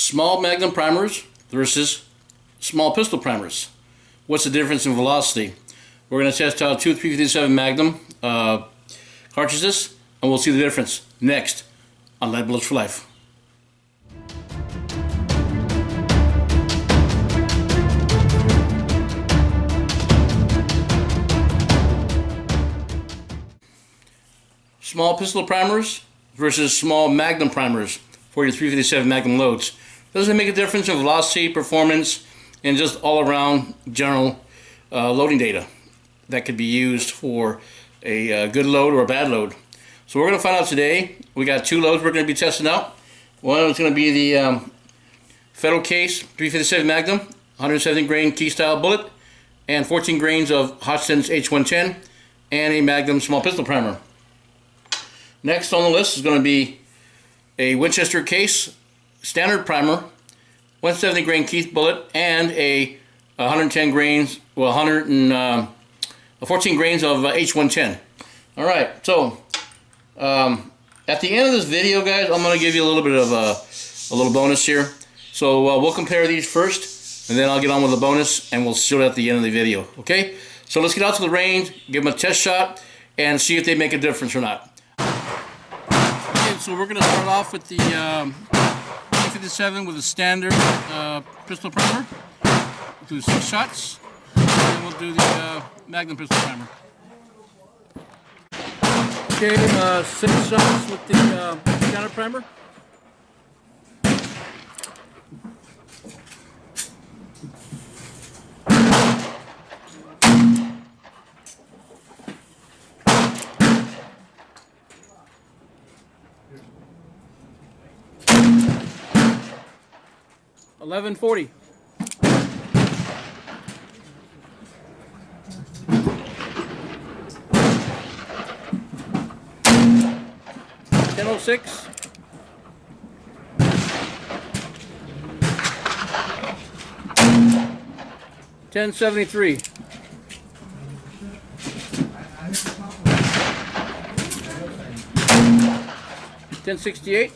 Small Magnum primers versus small pistol primers. What's the difference in velocity? We're going to test out two 357 Magnum cartridges, and we'll see the difference next on Lead Bullets for Life. Small pistol primers versus small Magnum primers for your 357 Magnum loads. Doesn't make a difference in velocity, performance, and just all around general loading data that could be used for a good load or a bad load. So we're going to find out today. We got two loads we're going to be testing out. One is going to be the Federal Case 357 Magnum 170 grain key style bullet and 14 grains of Hodgson's H110 and a Magnum small pistol primer. Next on the list is going to be a Winchester Case standard primer, 170 grain Keith bullet, and a 110 grains, well, 14 grains of H110. All right, so at the end of this video, guys, I'm going to give you a little bit of a little bonus here. So we'll compare these first, and then I'll get on with the bonus, and we'll show it at the end of the video. Okay? So let's get out to the range, give them a test shot, and see if they make a difference or not. So we're going to start off with the 357 with a standard pistol primer. We'll do 6 shots, and then we'll do the Magnum pistol primer. Okay, 6 shots with the standard primer. $11.40. $10.06. $10.73. $10.68.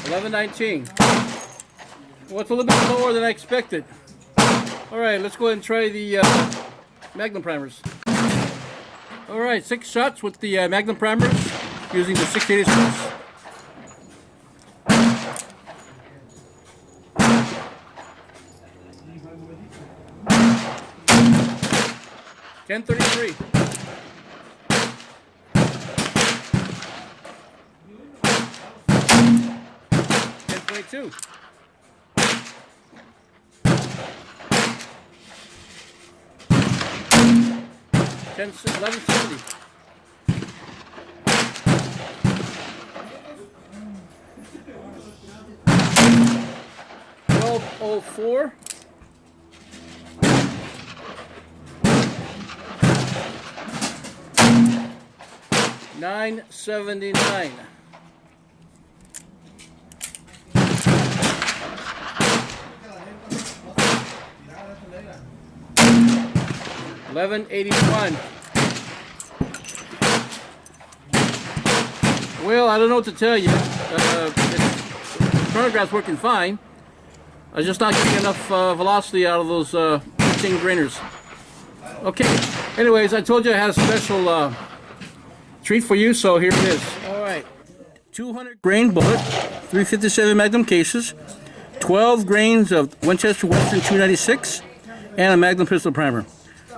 $11.19. Well, it's a little bit lower than I expected. All right, let's go ahead and try the Magnum primers. All right, 6 shots with the Magnum primers using the 686. $10.33. $10.22. $11.70. $12.04. $9.79. $11.81. Well, I don't know what to tell you. The chronograph's working fine. I'm just not getting enough velocity out of those 15 grainers. Okay. Anyways, I told you I had a special treat for you, so here it is. All right. 200 grain bullet, 357 Magnum cases, 12 grains of Winchester Western 296, and a Magnum pistol primer.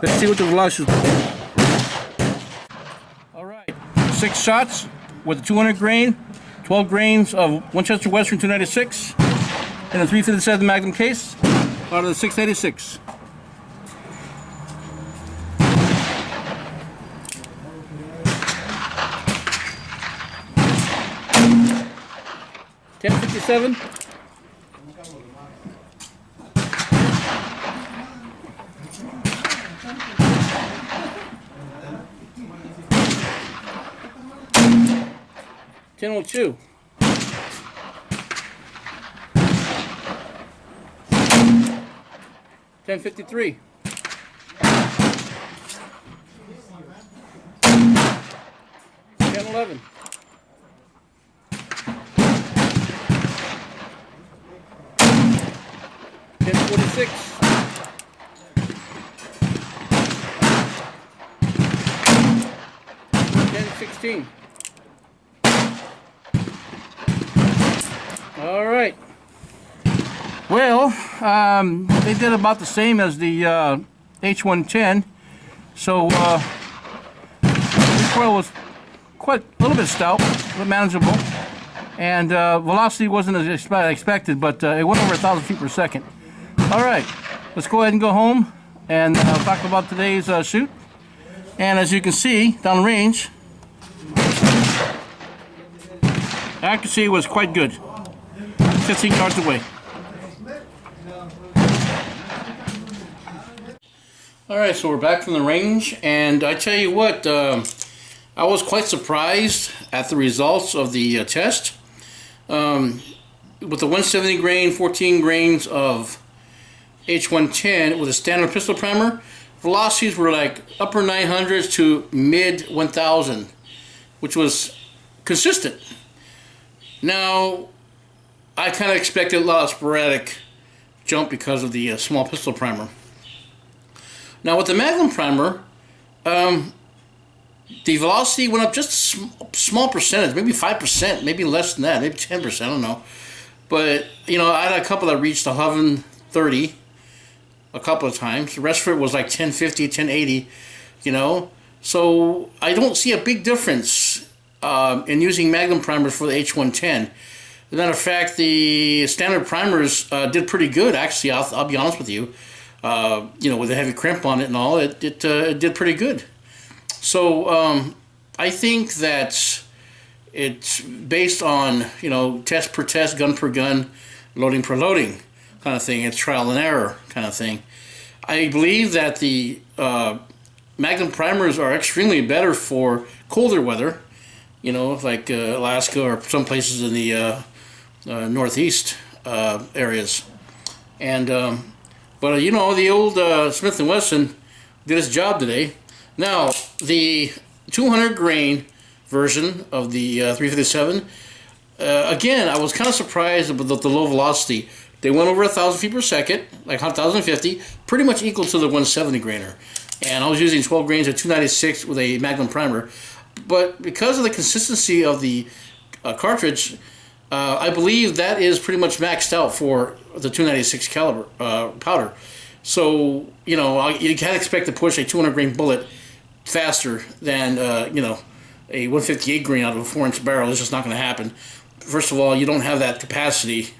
Let's see what the velocity is. All right, 6 shots with a 200 grain, 12 grains of Winchester Western 296, and a 357 Magnum case out of the 686. $10.57. $10.02. $10.53. 10-11. $10.46. $10.16. All right. Well, they did about the same as the H110. So this coil was quite a little bit stout, but manageable. And velocity wasn't as expected, but it went over 1,000 feet per second. All right, let's go ahead and go home and talk about today's shoot. And as you can see, down range, accuracy was quite good, 15 yards away. All right, so we're back from the range, and I tell you what, I was quite surprised at the results of the test. With the 170 grain, 14 grains of H110 with a standard pistol primer, velocities were like upper 900s to mid 1000, which was consistent. Now, I kind of expected a lot of sporadic jump because of the small pistol primer. Now with the Magnum primer, the velocity went up just a small percentage, maybe 5%, maybe less than that, maybe 10%, I don't know. But, you know, I had a couple that reached 1130 a couple of times. The rest of it was like 1050, 1080, you know. So I don't see a big difference in using Magnum primers for the H110. As a matter of fact, the standard primers did pretty good, actually, I'll be honest with you. You know, with a heavy crimp on it and all, it did pretty good. So I think that it's based on, you know, test per test, gun per gun, loading per loading kind of thing. It's trial and error kind of thing. I believe that the Magnum primers are extremely better for colder weather, you know, like Alaska or some places in the northeast areas. And but you know, the old Smith & Wesson did its job today. Now, the 200 grain version of the 357, again, I was kind of surprised about the low velocity. They went over 1,000 feet per second, like 1,050, pretty much equal to the 170 grainer. And I was using 12 grains of 296 with a Magnum primer. But because of the consistency of the cartridge, I believe that is pretty much maxed out for the 296 caliber powder. So, you know, you can't expect to push a 200 grain bullet faster than, you know, a 158 grain out of a 4-inch barrel. It's just not going to happen. First of all, you don't have that capacity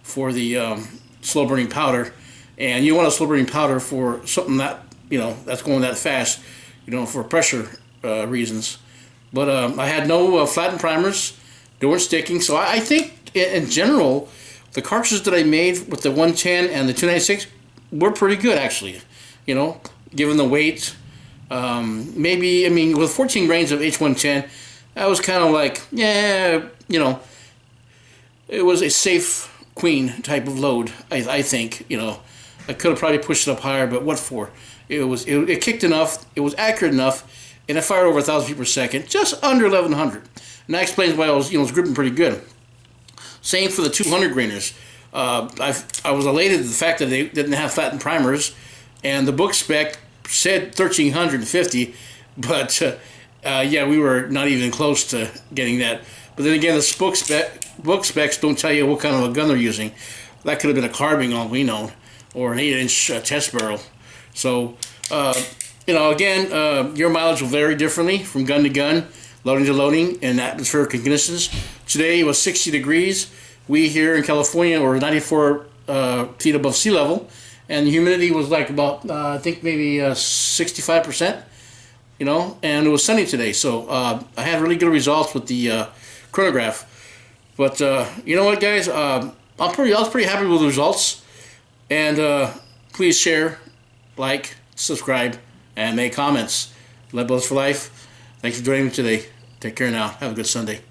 for the slow burning powder, and you want a slow burning powder for something that, you know, that's going that fast, you know, for pressure reasons. But I had no flattened primers. They weren't sticking, so I think in general the cartridges that I made with the 110 and the 296 were pretty good, actually, you know, given the weight. Maybe, I mean, with 14 grains of H110, I was kind of like, yeah, you know, it was a safe queen type of load, I think, you know. I could have probably pushed it up higher, but what for? It kicked enough, it was accurate enough, and it fired over 1,000 feet per second, just under 1,100. And that explains why I was, you know, gripping pretty good. Same for the 200 grainers. I was elated at the fact that they didn't have flattened primers, and the book spec said 1,350, but yeah, we were not even close to getting that. But then again, the book specs don't tell you what kind of a gun they're using. That could have been a carbine, all we know, or an 8-inch test barrel. So, you know, again, your mileage will vary differently from gun to gun, loading to loading, and atmospheric conditions. Today it was 60 degrees. We here in California were 94 feet above sea level, and the humidity was like about, I think maybe 65%, you know, and it was sunny today. So I had really good results with the chronograph. But you know what, guys? I was pretty happy with the results. And please share, like, subscribe, and make comments. Lead Bullets for Life. Thanks for joining me today. Take care now. Have a good Sunday.